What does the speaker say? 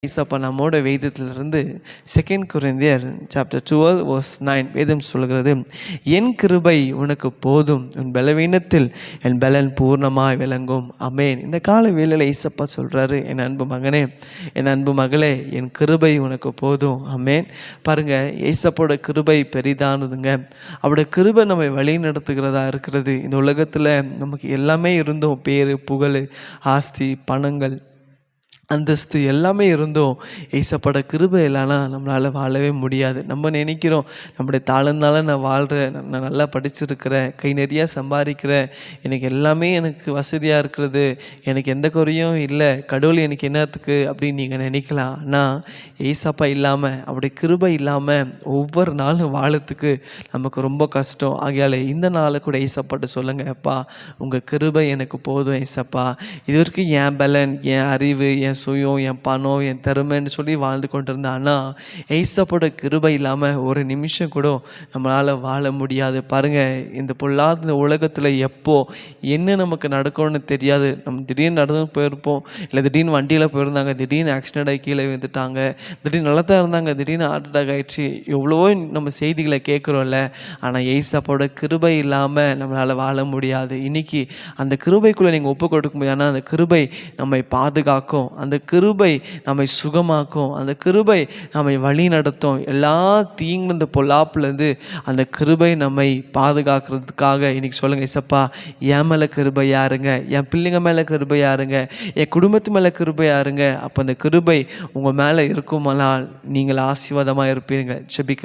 ஏசப்பா நம்மோட வேதத்திலிருந்து 2 கொரிந்தியர் சாப்டர் 12 verse 9 வேதம் சொல்கிறது, என் கிருபை உனக்கு போதும், உன் பலவீனத்தில் என் பலன் பூர்ணமாய் விளங்கும். ஆமென். இந்த கால வேளையில் ஏசப்பா சொல்கிறாரு, என் அன்பு மகனே, என் அன்பு மகளே, என் கிருபை உனக்கு போதும். ஆமென். பாருங்கள், ஏசப்போட கிருபை பெரிதானதுங்க. அவரோட கிருபை நம்மை வழி நடத்துகிறதா இருக்கிறது. இந்த உலகத்தில் நமக்கு எல்லாமே இருந்தோம், பேர், புகழ், ஆஸ்தி, பணங்கள், அந்தஸ்து எல்லாமே இருந்தோம். ஏசப்பட கிருபை இல்லைனா நம்மளால் வாழவே முடியாது. நம்ம நினைக்கிறோம், நம்முடைய தாளந்தால நான் வாழ்கிறேன், நான் நல்லா படிச்சிருக்கிறேன், கை நிறையா சம்பாதிக்கிறேன், எனக்கு எல்லாமே எனக்கு வசதியாக இருக்கிறது, எனக்கு எந்த குறையும் இல்லை, கடவுள் எனக்கு என்னத்துக்கு அப்படின்னு நீங்கள் நினைக்கலாம். ஆனால் ஏசப்பா இல்லாமல், அவருடைய கிருபை இல்லாமல் ஒவ்வொரு நாளும் வாழத்துக்கு நமக்கு ரொம்ப கஷ்டம். ஆகையால் இந்த நாளை கூட ஏசப்பாட்ட சொல்லுங்கள், அப்பா உங்கள் கிருபை எனக்கு போதும் ஏசப்பா. இது வரைக்கும் என் பலன், என் அறிவு, என் சுயம், என் பணம், என் திறமைன்னு சொல்லி வாழ்ந்து கொண்டிருந்தேன். ஆனால் ஏசப்போட கிருபை இல்லாமல் ஒரு நிமிஷம் கூட நம்மளால் வாழ முடியாது. பாருங்கள், இந்த பொல்லாத இந்த உலகத்தில் எப்போ என்ன நமக்கு நடக்கும்னு தெரியாது. நம்ம திடீர்னு நடந்து போயிருப்போம், இல்லை திடீர்னு வண்டியில் போயிருந்தாங்க, திடீர்னு ஆக்சிடென்ட் ஆகி கீழே வந்துட்டாங்க, திடீர்னு நல்லா தான் இருந்தாங்க, திடீர்னு ஹார்ட் அட்டாக் ஆகிடுச்சு. எவ்வளவோ நம்ம செய்திகளை கேட்குறோம்ல. ஆனால் ஏசப்போட கிருபை இல்லாமல் நம்மளால் வாழ முடியாது. இன்றைக்கி அந்த கிருபைக்குள்ளே நீங்கள் ஒப்பு கொடுக்க முடியாது. ஆனால் அந்த கிருபை நம்மை பாதுகாக்கும், அந்த கிருபை நம்மை சுகமாக்கும், அந்த கிருபை நம்மை வழி நடத்தும். எல்லா தீங்கு இந்த பொல்லாப்புலேருந்து அந்த கிருபை நம்மை பாதுகாக்கிறதுக்காக இன்றைக்கி சொல்லுங்கள், ஏசப்பா என் மேலே கிருபை யாருங்க, என் பிள்ளைங்க மேலே கிருபை யாருங்க, என் குடும்பத்து மேலே கிருபை யாருங்க. அப்போ அந்த கிருபை உங்கள் மேலே இருக்குமானால் நீங்கள் ஆசீர்வாதமாக இருப்பீங்க. ஜெபிக்கலாம்.